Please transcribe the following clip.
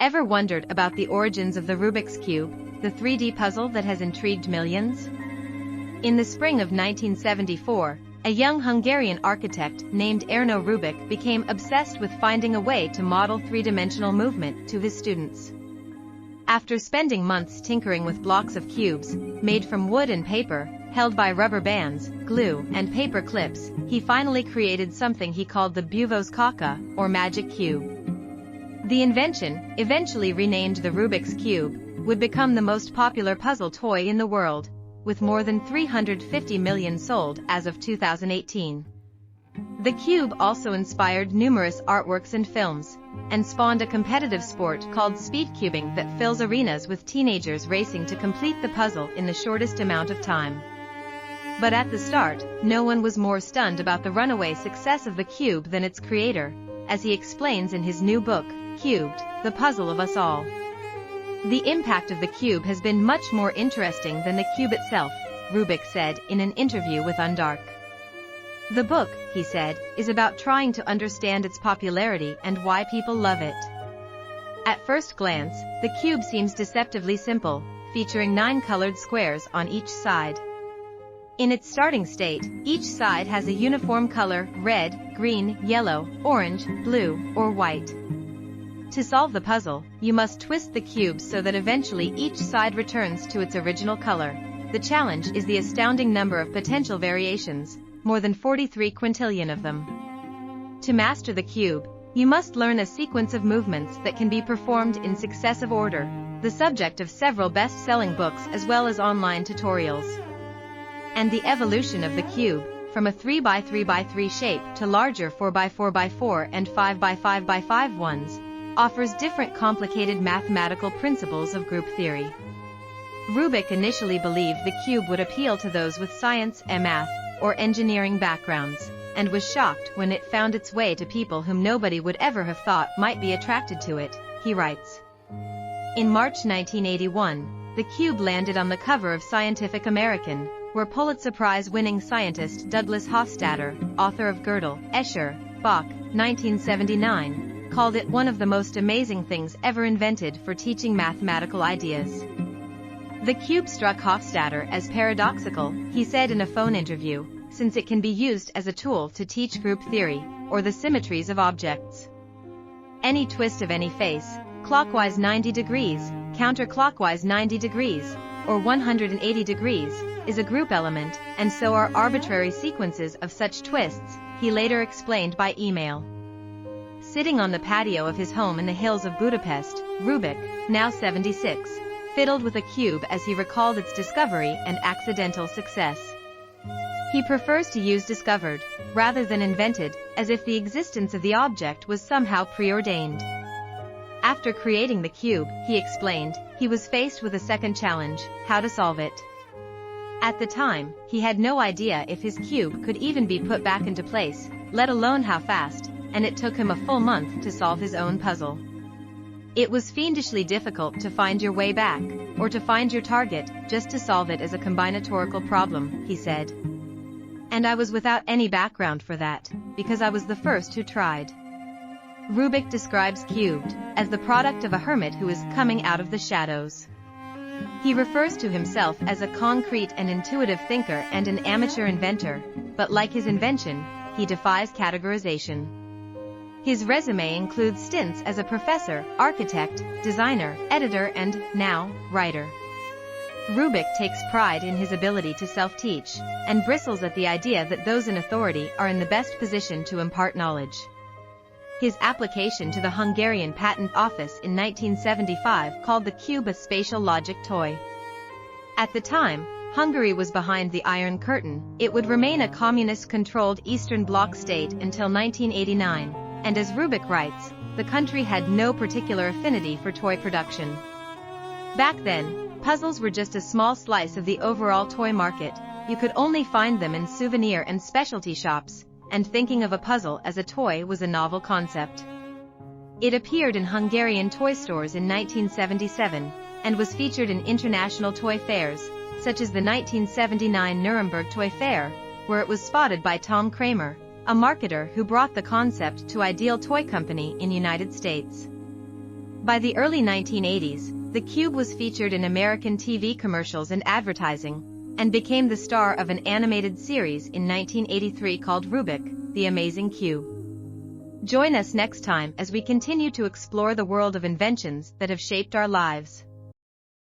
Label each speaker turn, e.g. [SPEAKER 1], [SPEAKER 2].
[SPEAKER 1] Ever wondered about the origins of the Rubik's Cube, the 3D puzzle that has intrigued millions? In the spring of 1974, a young Hungarian architect named Ernő Rubik became obsessed with finding a way to model three-dimensional movement to his students. After spending months tinkering with blocks of cubes, made from wood and paper, held by rubber bands, glue, and paper clips, he finally created something he called the Bűvös kocka, or magic cube. The invention, eventually renamed the Rubik's Cube, would become the most popular puzzle toy in the world, with more than 350 million sold as of 2018. The cube also inspired numerous artworks and films, and spawned a competitive sport called speedcubing that fills arenas with teenagers racing to complete the puzzle in the shortest amount of time. But at the start, no one was more stunned about the runaway success of the cube than its creator, as he explains in his new book, Cubed, The Puzzle of Us All. The impact of the cube has been much more interesting than the cube itself, Rubik said in an interview with Undark. The book, he said, is about trying to understand its popularity and why people love it. At first glance, the cube seems deceptively simple, featuring 9 colored squares on each side. In its starting state, each side has a uniform color: red, green, yellow, orange, blue, or white. To solve the puzzle, you must twist the cube so that eventually each side returns to its original color. The challenge is the astounding number of potential variations, more than 43 quintillion of them. To master the cube, you must learn a sequence of movements that can be performed in successive order, the subject of several best-selling books as well as online tutorials. And the evolution of the cube, from a 3x3x3 shape to larger 4x4x4 and 5x5x5 ones, offers different complicated mathematical principles of group theory. Rubik initially believed the cube would appeal to those with science, math, or engineering backgrounds, and was shocked when it found its way to people whom nobody would ever have thought might be attracted to it, he writes. In March 1981, the cube landed on the cover of Scientific American, where Pulitzer Prize-winning scientist Douglas Hofstadter, author of Gödel, Escher, Bach, 1979, called it one of the most amazing things ever invented for teaching mathematical ideas. The cube struck Hofstadter as paradoxical, he said in a phone interview, since it can be used as a tool to teach group theory, or the symmetries of objects. Any twist of any face, clockwise 90 degrees, counterclockwise 90 degrees, or 180 degrees, is a group element, and so are arbitrary sequences of such twists, he later explained by email. Sitting on the patio of his home in the hills of Budapest, Rubik, now 76, fiddled with a cube as he recalled its discovery and accidental success. He prefers to use discovered, rather than invented, as if the existence of the object was somehow preordained. After creating the cube, he explained, he was faced with a second challenge: how to solve it. At the time, he had no idea if his cube could even be put back into place, let alone how fast, and it took him a full month to solve his own puzzle. It was fiendishly difficult to find your way back, or to find your target, just to solve it as a combinatorical problem, he said. And I was without any background for that, because I was the first who tried. Rubik describes Cubed as the product of a hermit who is coming out of the shadows. He refers to himself as a concrete and intuitive thinker and an amateur inventor, but like his invention, he defies categorization. His resume includes stints as a professor, architect, designer, editor and, now, writer. Rubik takes pride in his ability to self-teach, and bristles at the idea that those in authority are in the best position to impart knowledge. His application to the Hungarian Patent Office in 1975 called the cube a spatial logic toy. At the time, Hungary was behind the Iron Curtain. It would remain a communist-controlled Eastern Bloc state until 1989. And as Rubik writes, the country had no particular affinity for toy production. Back then, puzzles were just a small slice of the overall toy market. You could only find them in souvenir and specialty shops, and thinking of a puzzle as a toy was a novel concept. It appeared in Hungarian toy stores in 1977, and was featured in international toy fairs, such as the 1979 Nuremberg Toy Fair, where it was spotted by Tom Kramer, a marketer who brought the concept to Ideal Toy Company in United States. By the early 1980s, the cube was featured in American TV commercials and advertising, and became the star of an animated series in 1983 called Rubik, the Amazing Cube. Join us next time as we continue to explore the world of inventions that have shaped our lives.